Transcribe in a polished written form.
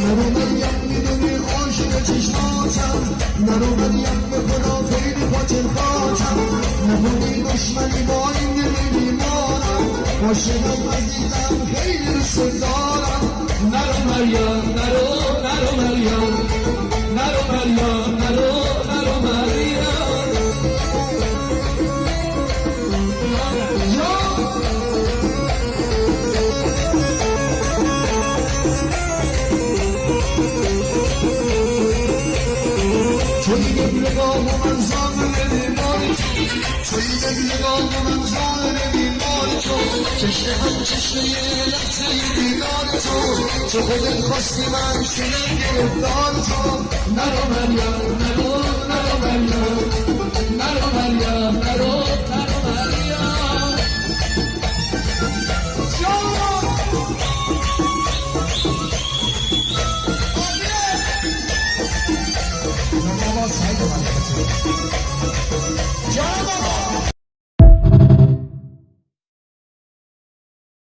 نرو مریم میدونی عاشق چشماتم، نرو مریم به خدا خیلی خاطر خواهتم، نکنی دشمنی با این دل بیمارم، عاشقم عزیزم خیلی دوست دارم. نرو مریم نرو نرو مریم نرو مریم نرو نرو مریم تو دیگه نگاه من زامن بیماری تو دیگه نگاه من زامن بیماری چشم هم چشم یه لحظه دیدار تو خودت خواستی من شدم گرفتار تو. نرو مریم نرو نرو مریم نرو مریم